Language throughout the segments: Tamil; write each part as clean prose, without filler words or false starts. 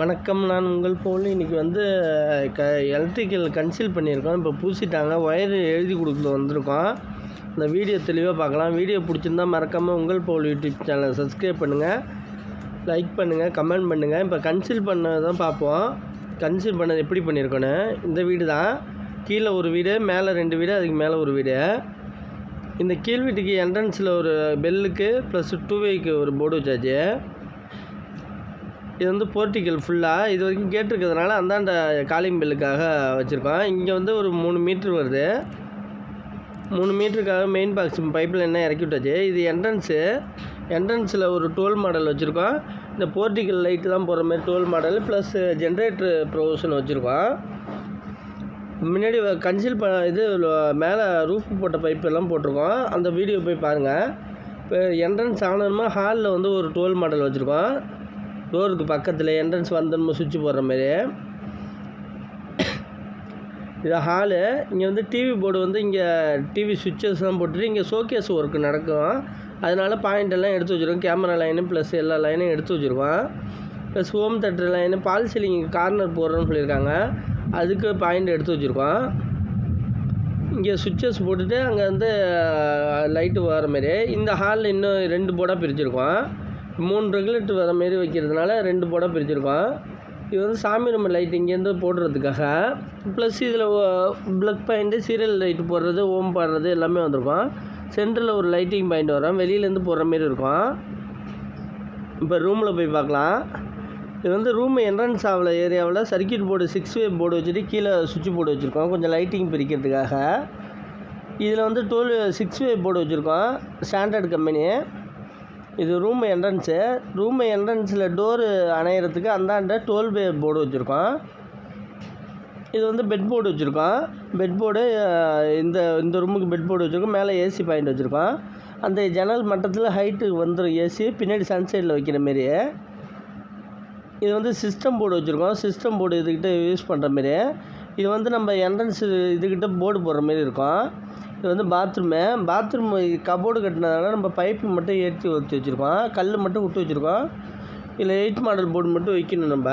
வணக்கம். நான் உங்கள் போல் இன்றைக்கி எலக்ட்ரிக்கல் கன்சல்ட் பண்ணியிருக்கோம். இப்போ பூசிட்டாங்க, ஒயர் எழுதி கொடுக்க வந்திருக்கோம். இந்த வீடியோ தெளிவாக பார்க்கலாம். வீடியோ பிடிச்சிருந்தா மறக்காமல் உங்கள் போல் யூடியூப் சேனலை சப்ஸ்கிரைப் பண்ணுங்கள், லைக் பண்ணுங்கள், கமெண்ட் பண்ணுங்கள். இப்போ கன்சல்ட் பண்ணதான் பார்ப்போம். கன்சல்ட் பண்ணது எப்படி பண்ணியிருக்கோன்னு. இந்த வீடு தான், கீழே ஒரு வீடு, மேலே 2 வீடு, அதுக்கு மேலே ஒரு வீடு. இந்த கீழ் வீட்டுக்கு என்ட்ரன்ஸில் ஒரு பெல்லுக்கு ப்ளஸ் 2 வேக்கு ஒரு போர்டு வச்சாச்சு. இது போர்ட்டிக்கல் ஃபுல்லாக இது வரைக்கும் கேட்டிருக்கிறதுனால அந்தாண்ட காலிங் பெல்லுக்காக வச்சுருக்கோம். இங்கே ஒரு 3 மீட்ரு வருது. 3 மீட்டருக்காக மெயின் பாக்ஸ் பைப்பில் என்ன இறக்கி விட்டாச்சு. இது என்ட்ரன்ஸில் ஒரு 12 மாடல் வச்சுருக்கோம். இந்த போர்ட்டிக்கல் லைட்டு தான் போகிற மாதிரி 12 மாடல் ப்ளஸ் ஜென்ரேட்டர் ப்ரொவிஷன் வச்சுருக்கோம். முன்னாடி கன்சில் இது மேலே ரூஃப் போட்ட பைப் எல்லாம் போட்டிருக்கோம். அந்த வீடியோ போய் பாருங்கள். இப்போ என்ட்ரன்ஸ் ஆனதுமா ஹாலில் ஒரு 12 மாடல் வச்சுருக்கோம். டோருக்கு பக்கத்தில் என்ட்ரன்ஸ் வந்தோம்னா சுவிட்ச் போடுற மாதிரி. இது ஹாலு. இங்கே டிவி போர்டு இங்கே டிவி சுவிட்சஸ்லாம் போட்டுட்டு இங்கே ஷோகேஸ் ஒர்க்கு நடக்கும். அதனால் பாயிண்டெல்லாம் எடுத்து வச்சுருக்கோம். கேமரா லைனு ப்ளஸ் எல்லா லைனும் எடுத்து வச்சுருக்கோம். ப்ளஸ் ஹோம் தேட்டர் லைனு பால் சீலிங் கார்னர் போடுறோன்னு சொல்லியிருக்காங்க, அதுக்கு பாயிண்ட் எடுத்து வச்சுருக்கோம். இங்கே சுவிட்சஸ் போட்டுட்டு அங்கே லைட்டு வர மாரி. இந்த ஹாலில் இன்னும் 2 போர்டாக பிரிச்சுருக்கோம். 3 ரெகுலேட்டர் வர மாரி வைக்கிறதுனால 2 போர்டாக பிரிச்சுருக்கோம். இது சாமி ரூம் லைட் இங்கேருந்து போடுறதுக்காக. ப்ளஸ் இதில் ப்ளக் பாயிண்ட்டு, சீரியல் லைட்டு போடுறது, ஓம் பாடுறது எல்லாமே வந்திருக்கும். சென்டரில் ஒரு லைட்டிங் பாயிண்ட் வரும், வெளியிலேருந்து போடுற மாரி இருக்கும். இப்போ ரூமில் போய் பார்க்கலாம். இது ரூம் என்ட்ரன்ஸ் ஆகல ஏரியாவில் சர்க்கியூட் போர்டு 6 வே போர்டு வச்சுட்டு கீழே சுவிட்ச் போர்டு வச்சுருக்கோம், கொஞ்சம் லைட்டிங் பிரிக்கிறதுக்காக. இதில் 6 வே போர்டு வச்சுருக்கோம், ஸ்டாண்டர்ட் கம்பெனி. இது ரூம் என்ட்ரன்ஸில் டோரு அணையிறதுக்கு அந்தாண்ட 12 வே போர்டு வச்சுருக்கோம். இது பெட் போர்டு வச்சுருக்கோம். பெட் போர்டு இந்த ரூமுக்கு பெட் போர்டு வச்சுருக்கோம். மேலே ஏசி பாயிண்ட் வச்சுருக்கோம். அந்த ஜன்னல் மட்டத்தில் ஹைட்டு வந்துடும் ஏசி, பின்னாடி சன்சைடில் வைக்கிற மாரி. இது சிஸ்டம் போர்டு வச்சுருக்கோம். சிஸ்டம் போர்டு இதுக்கிட்ட யூஸ் பண்ணுற மாரி. இது நம்ம என்ட்ரன்ஸ் இதுக்கிட்ட போர்டு போடுற மாரி இருக்கும். இது பாத்ரூம் கபோர்டு கட்டினதால நம்ம பைப்பு மட்டும் ஏற்றி ஊற்றி வச்சுருக்கோம், கல் மட்டும் விட்டு வச்சுருக்கோம். இதில் 8 மாடல் போர்டு மட்டும் வைக்கணும். நம்ம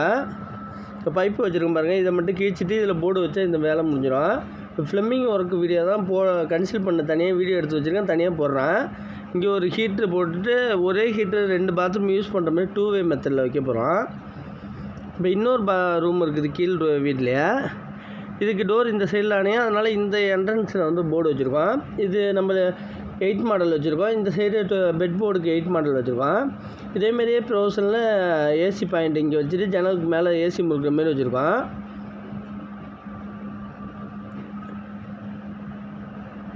இப்போ பைப்பு வச்சுருக்கோம் பாருங்கள், இதை மட்டும் கீழ்ச்சிட்டு இதில் போர்டு வச்சா இந்த வேலை முடிஞ்சிடும். இப்போ ஃப்ளம்மிங் ஒர்க்கு வீடியோ தான் கன்சல்ட் பண்ண தனியாக வீடியோ எடுத்து வச்சுருக்கேன், தனியாக போடுறேன். இங்கே ஒரு ஹீட்ரு போட்டுட்டு ஒரே ஹீட்ரு 2 பாத்ரூம் யூஸ் பண்ணுற மாதிரி 2 வே மெத்தடில் வைக்க போகிறோம். இப்போ இன்னொரு ரூம் இருக்குது கீழ் வீட்லேயே. இதுக்கு டோர் இந்த சைடில் அணையும், அதனால் இந்த என்ட்ரன்ஸில் போர்டு வச்சுருக்கோம். இது நம்ம 8 மாடல் வச்சுருக்கோம். இந்த சைடு பெட் போர்டுக்கு 8 மாடல் வச்சுருக்கோம். இதேமாரியே ப்ரொவிஷனில் ஏசி பாயிண்ட் இங்கே வச்சுட்டு ஜன்னலுக்கு மேலே ஏசி முறுக்கிற மாரி வச்சுருக்கோம்.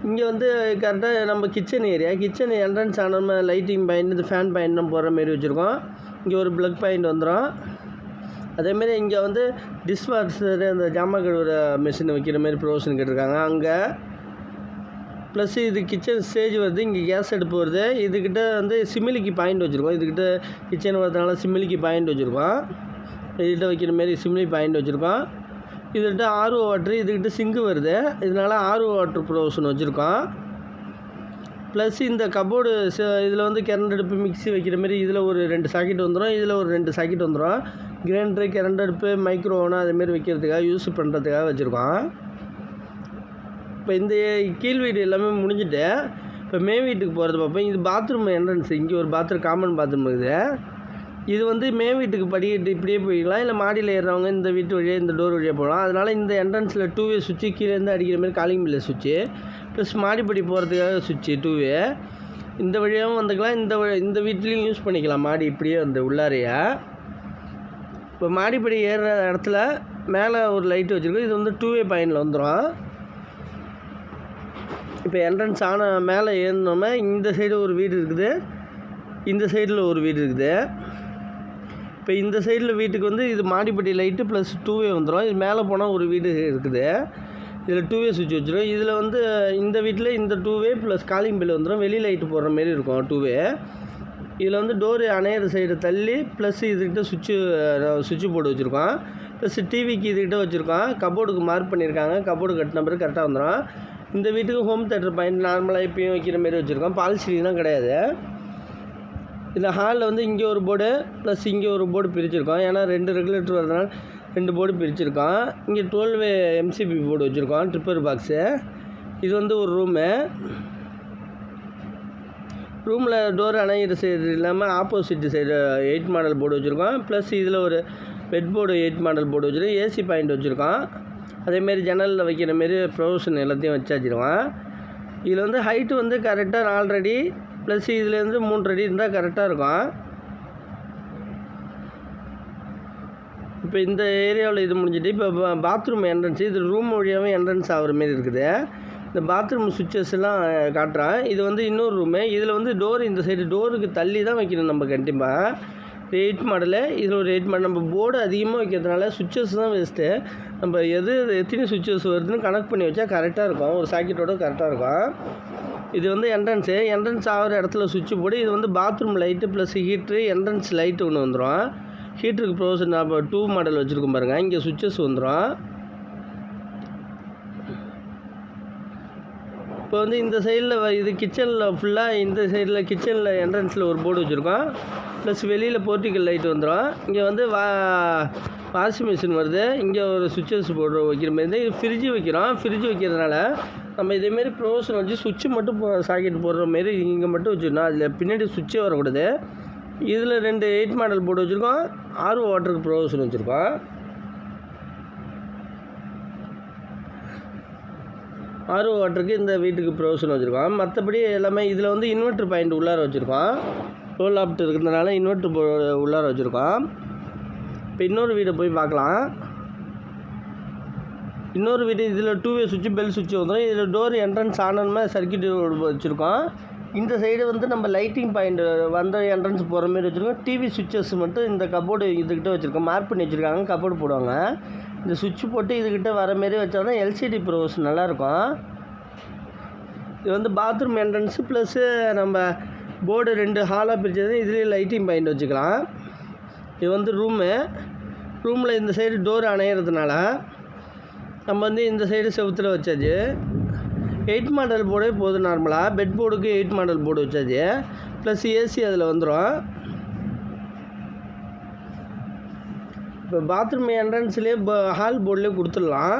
இங்கே கரெக்டாக நம்ம கிச்சன் ஏரியா, கிச்சன் என்ட்ரன்ஸ் ஆன லைட்டிங் பாயிண்ட், இந்த ஃபேன் பாயிண்ட்லாம் போடுற மாரி வச்சுருக்கோம். இங்கே ஒரு ப்ளக் பாயிண்ட் வந்துடும். அதேமாரி இங்கே டிஷ்வாஷர், அந்த ஜாமான் கழுவுற மிஷின் வைக்கிற மாதிரி ப்ரொவிஷன் கேட்டிருக்காங்க அங்கே. ப்ளஸ் இது கிச்சன் ஸ்டேஜ் வருது, இங்கே கேஸ் அடுப்பு வருது. இதுக்கிட்ட சிமிலிக்கு பாயிண்ட் வச்சுருக்கோம். இதுக்கிட்ட கிச்சன் வரதுனால சிமிலிக்கு பாயிண்ட் வச்சுருக்கோம். இதுக்கிட்ட வைக்கிற மாரி சிமிலி பாயிண்ட் வச்சுருக்கோம். இதுக்கிட்ட ஆர்ஓ வாட்ரு, இதுக்கிட்ட சிங்கு வருது, இதனால் ஆர்ஓ வாட்ரு ப்ரொவிஷன் வச்சுருக்கோம். ப்ளஸ் இந்த கபோர்டு இதில் கரண்ட் அடுப்பு, மிக்ஸி வைக்கிற மாரி இதில் ஒரு 2 சாக்கெட் வந்துடும், இதில் ஒரு 2 சாக்கெட் வந்துடும். கிரைண்டரு, கரண்ட் அடுப்பு, மைக்ரோ ஓவனு அதுமாரி வைக்கிறதுக்காக யூஸ் பண்ணுறதுக்காக வச்சுருக்கோம். இப்போ இந்த கீழ் வீடு எல்லாமே முடிஞ்சுட்டு இப்போ மே வீட்டுக்கு போகிறது பார்ப்போம். இது பாத்ரூம் என்ட்ரன்ஸ். இங்கே ஒரு பாத்ரூம், காமன் பாத்ரூம் இருக்குது. இது மே வீட்டுக்கு படிக்கிட்டு இப்படியே போய்க்கலாம், இல்லை மாடியில் ஏறுறவங்க இந்த வீட்டு வழியாக இந்த டோர் வழியாக போகலாம். அதனால் இந்த என்ட்ரன்ஸில் 2 வே சுவிட்சு, கீழேருந்து அடிக்கிற மாதிரி காலிங் பில்ல சுவிட்சு, ப்ளஸ் மாடிப்படி போகிறதுக்காக சுவிட்சு 2 வே. இந்த வழியாகவும் வந்துக்கலாம், இந்த வீட்லேயும் யூஸ் பண்ணிக்கலாம். மாடி இப்படியே உள்ளாரையா. இப்போ மாடிப்படி ஏறுற இடத்துல மேலே ஒரு லைட்டு வச்சுருக்கோம். இது 2 வே பாயிண்டில் வந்துடும். இப்போ என்ட்ரன்ஸ் ஆன மேலே ஏறினோம்னா இந்த சைடு ஒரு வீடு இருக்குது, இந்த சைடில் ஒரு வீடு இருக்குது. இப்போ இந்த சைடில் வீட்டுக்கு இது மாடிப்படி லைட்டு ப்ளஸ் 2 வே வந்துடும். இது மேலே போனால் ஒரு வீடு இருக்குது, இதில் 2 வே சுவிட்ச் வச்சுருக்கோம். இதில் இந்த வீட்டில் இந்த 2 வே ப்ளஸ் காலிங் பில் வந்துடும், வெளி லைட்டு போடுற மாரி இருக்கும் 2 வே. இதில் டோரு அணையிற சைடு தள்ளி ப்ளஸ் இதுக்கிட்ட சுவிட்சு போர்டு வச்சுருக்கோம். ப்ளஸ் டிவிக்கு இதுக்கிட்ட வச்சுருக்கோம். கபோர்டுக்கு மார்க் பண்ணியிருக்காங்க, கபோர்டு கட்டின பிறகு கரெக்டாக வந்துடும். இந்த வீட்டுக்கு ஹோம் தேட்டர் பாயிண்ட் நார்மலாக இப்பயும் வைக்கிற மாரி வச்சுருக்கோம். பால் சீலிங்லாம் கிடையாது. இந்த ஹாலில் வந்து இங்கே ஒரு போர்டு ப்ளஸ் இங்கே ஒரு போர்டு பிரிச்சுருக்கோம். ஏன்னா 2 ரெகுலேட்டர் வரதுனால 2 போர்டு பிரிச்சுருக்கோம். இங்கே 12 MCB போர்டு வச்சுருக்கோம், ட்ரிப்பர் பாக்ஸு. இது வந்து ஒரு ரூமில் டோர் அணைகிற சைடு இல்லாமல் ஆப்போசிட் சைடு 8 மாடல் போர்டு வச்சுருக்கோம். ப்ளஸ் இதில் ஒரு பெட் போர்டு 8 மாடல் போர்டு வச்சுருக்கோம். ஏசி பாயிண்ட் வச்சுருக்கோம். அதேமாரி ஜன்னலில் வைக்கிற மாரி ப்ரொவிஷன் எல்லாத்தையும் வச்சுருவோம். இதில் வந்து ஹைட்டு வந்து கரெக்டாக 4 அடி ப்ளஸ் இதுலேருந்து 3 அடி இருந்தால் கரெக்டாக இருக்கும். இப்போ இந்த ஏரியாவில் இது முடிஞ்சிட்டு இப்போ பாத்ரூம் என்ட்ரன்ஸ், இது ரூம் வழியாகவே என்ட்ரன்ஸ் ஆகிற மாரி இருக்குது. இந்த பாத்ரூம் சுவிட்சஸ் எல்லாம் காட்டுறேன். இது வந்து இன்னொரு ரூமு. இதில் வந்து டோர் இந்த சைடு டோருக்கு தள்ளி தான் வைக்கணும் நம்ம கண்டிப்பாக. 8 மாடலு, இதில் ஒரு 8 மாடல். நம்ம போர்டு அதிகமாக வைக்கிறதுனால சுவிட்சஸ் தான் வேஸ்ட்டு. நம்ம எத்தனை சுவிட்சஸ் வருதுன்னு கனெக்ட் பண்ணி வச்சா கரெக்டாக இருக்கும், ஒரு சாக்கெட்டோட கரெக்டாக இருக்கும். இது வந்து என்ட்ரன்ஸ் ஆகிற இடத்துல சுவிட்சு போர்டு. இது வந்து பாத்ரூம் லைட்டு ப்ளஸ் ஹீட்ரு, என்ட்ரன்ஸ் லைட்டு ஒன்று வந்துடும். ஹீட்டருக்கு ப்ரொவிஷன் நம்ம 2 மாடல் வச்சுருக்கோம் பாருங்கள். இங்கே சுவிட்சஸ் வந்துடும். இப்போ வந்து இந்த சைடில் இது கிச்சனில் ஃபுல்லாக, இந்த சைடில் கிச்சனில் என்ட்ரன்ஸில் ஒரு போர்டு வச்சுருக்கோம். ப்ளஸ் வெளியில் போர்ட்டிக்கல் லைட் வந்துடும். இங்கே வந்து வாஷிங் மிஷின் வருது. இங்கே ஒரு சுவிட்சஸ் போர்டு வைக்கிற மாதிரி. இது ஃப்ரிட்ஜு வைக்கிறோம். ஃப்ரிட்ஜு வைக்கிறதுனால நம்ம இதேமாரி ப்ரொவிஷன் வச்சு சுவிட்சு மட்டும் சாக்கெட் போடுற மாரி இங்கே மட்டும் வச்சுருந்தோம். அதில் பின்னாடி சுவிட்சே வரக்கூடாது. இதில் 2 8 மாடல் போர்டு வச்சுருக்கோம். ஆர்ஓ வாட்டருக்கு ப்ரொவிஷன் வச்சுருக்கோம். ஆர்ஓ வாட்டருக்கு இந்த வீட்டுக்கு ப்ரொவிஷன் வச்சுருக்கோம். மற்றபடி எல்லாமே இதில் வந்து இன்வெர்ட்ரு பாயிண்ட் உள்ளார வச்சுருக்கோம். லோ லாப்ட் இருக்கிறதுனால இன்வெர்ட்ரு உள்ளார வச்சுருக்கோம். இப்போ இன்னொரு வீடை போய் பார்க்கலாம். இன்னொரு வீடு இதில் 2-வே சுவிட்சு, பெல் சுவிட்சு வந்துடும். இதில் டோர் என்ட்ரன்ஸ் ஆனோன்னா சர்க்கியூட் வச்சுருக்கோம். இந்த சைடு வந்து நம்ம லைட்டிங் பாயிண்ட் வந்த என்ட்ரன்ஸ் போகிற மாதிரி வச்சுருக்கோம். டிவி சுவிட்சஸ் மட்டும் இந்த கபோர்டு இதுக்கிட்ட வச்சுருக்கோம். மார்க் பண்ணி வச்சுருக்காங்க, கபோர்டு போடுவாங்க. இந்த சுவிட்சு போட்டு இதுக்கிட்ட வர மாரி வச்சோம்னா எல்சிடி ப்ரொவிஷன் நல்லாயிருக்கும். இது வந்து பாத்ரூம் என்ட்ரன்ஸு ப்ளஸ்ஸு நம்ம போர்டு 2 ஹாலாக பிரித்தது. இதுலேயே லைட்டிங் பாயிண்ட் வச்சுக்கலாம். இது வந்து ரூமில் இந்த சைடு டோர் அணையிறதுனால நம்ம வந்து இந்த சைடு செவுத்தில் வச்சாச்சு. 8 மாடல் போர்டே போதும். நார்மலாக பெட் போர்டுக்கு 8 மாடல் போர்டு வச்சாச்சு. ப்ளஸ் ஏசி அதில் வந்துடும். இப்போ பாத்ரூம் என்ட்ரன்ஸ்லேயே ஹால் போர்ட்லேயே கொடுத்துடலாம்.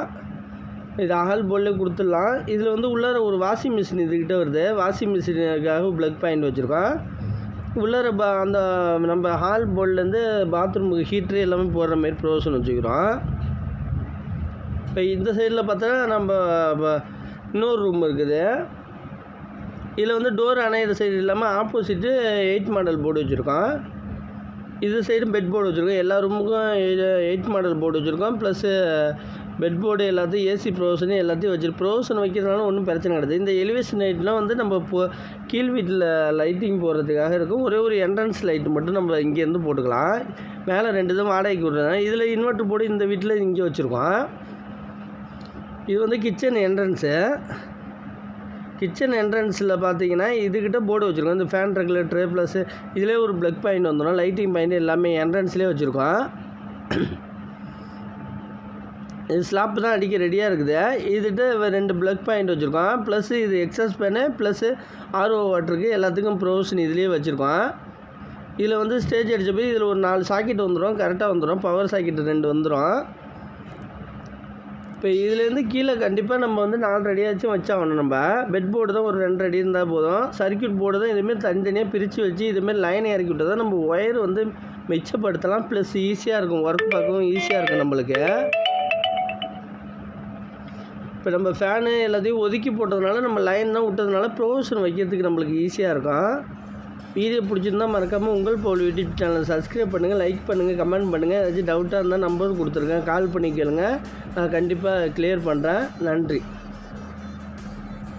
இது ஹால் போர்ட்லேயே கொடுத்துடலாம். இதில் வந்து உள்ளார ஒரு வாஷிங் மிஷின் இதுக்கிட்ட வருது. வாஷிங் மிஷினுக்காக ப்ளக் பாயிண்ட் வச்சுருக்கோம். உள்ளார அந்த நம்ம ஹால் போர்ட்லேருந்து பாத்ரூமுக்கு ஹீட்ரு எல்லாமே போடுற மாதிரி ப்ரொவிஷன் வச்சுக்கிறோம். இப்போ இந்த சைடில் பார்த்தா நம்ம இன்னொரு ரூம் இருக்குது. இதில் வந்து டோர் அணையிற சைடு இல்லாமல் ஆப்போசிட்டு 8 மாடல் போர்டு வச்சுருக்கோம். இது சைடு பெட் போர்டு வச்சுருக்கோம். எல்லா ரூமுக்கும் 8 மாடல் போர்டு வச்சுருக்கோம். ப்ளஸ்ஸு பெட் போர்டு எல்லாத்தையும் ஏசி ப்ரொவிஷனு எல்லாத்தையும் வச்சுருக்கோம். ப்ரொவிஷன் வைக்கிறதுனால ஒன்றும் பிரச்சனை கிடையாது. இந்த எலிவேஷன் லைட்லாம் வந்து நம்ம கீழ் வீட்டில் லைட்டிங் போடுறதுக்காக இருக்கும். ஒரே ஒரு என்ட்ரன்ஸ் லைட்டு மட்டும் நம்ம இங்கேருந்து போட்டுக்கலாம். மேலே 2 தான் வாடகைக்கு விட்றதுனால இதில் இன்வெர்ட்ரு போர்டு இந்த வீட்டில் இங்கே வச்சுருக்கோம். இது வந்து கிச்சன் என்ட்ரன்ஸில் பார்த்தீங்கன்னா இதுக்கிட்ட போர்டு வச்சுருக்கோம். இந்த ஃபேன் ரெகுலேட்டரு ப்ளஸ்ஸு இதிலே ஒரு ப்ளக் பாயிண்ட் வந்துடும். லைட்டிங் பாயிண்ட் எல்லாமே என்ட்ரன்ஸ்லேயே வச்சுருக்கோம். இது ஸ்லாப்பு தான் அடிக்க ரெடியாக இருக்குது. இதுகிட்ட 2 ப்ளக் பாயிண்ட் வச்சுருக்கோம். ப்ளஸ்ஸு இது எக்ஸஸ் ஃபேனு ப்ளஸ்ஸு ஆர்ஓ வாட்டருக்கு எல்லாத்துக்கும் ப்ரொவிஷன் இதுலேயே வச்சுருக்கோம். இதில் வந்து ஸ்டேஜ் அடித்த போய் இதில் ஒரு 4 சாக்கெட் வந்துடும். கரெக்டாக வந்துடும். பவர் சாக்கெட்டு 2 வந்துடும். இப்போ இதுலேருந்து கீழே கண்டிப்பாக நம்ம வந்து 4 அடியாச்சும் வச்சாகணும். நம்ம பெட் போர்டு தான் ஒரு 2 அடி இருந்தால் போதும். சர்க்கியூட் போர்டு தான் இதுமாரி தனித்தனியாக பிரித்து வச்சு இதுமாரி லைனை இறக்கி விட்டால் தான் நம்ம ஒயர் வந்து மிச்சப்படுத்தலாம். ப்ளஸ் ஈஸியாக இருக்கும், ஒர்க் பார்க்கவும் ஈஸியாக இருக்கும் நம்மளுக்கு. இப்போ நம்ம ஃபேனு எல்லாத்தையும் ஒதுக்கி போட்டதுனால நம்ம லைன் தான் விட்டதுனால ப்ரொவிஷன் வைக்கிறதுக்கு நம்மளுக்கு ஈஸியாக இருக்கும். வீடியோ பிடிச்சிருந்தா மறக்காமல் உங்கள் போல் யூடியூப் சேனல் சப்ஸ்கிரைப் பண்ணுங்கள், லைக் பண்ணுங்கள், கமெண்ட் பண்ணுங்கள். ஏதாச்சும் டவுட்டாக இருந்தால் நம்பர் கொடுத்துருக்கேன், கால் பண்ணி கேளுங்க. நான் கண்டிப்பாக கிளியர் பண்ணுறேன். நன்றி.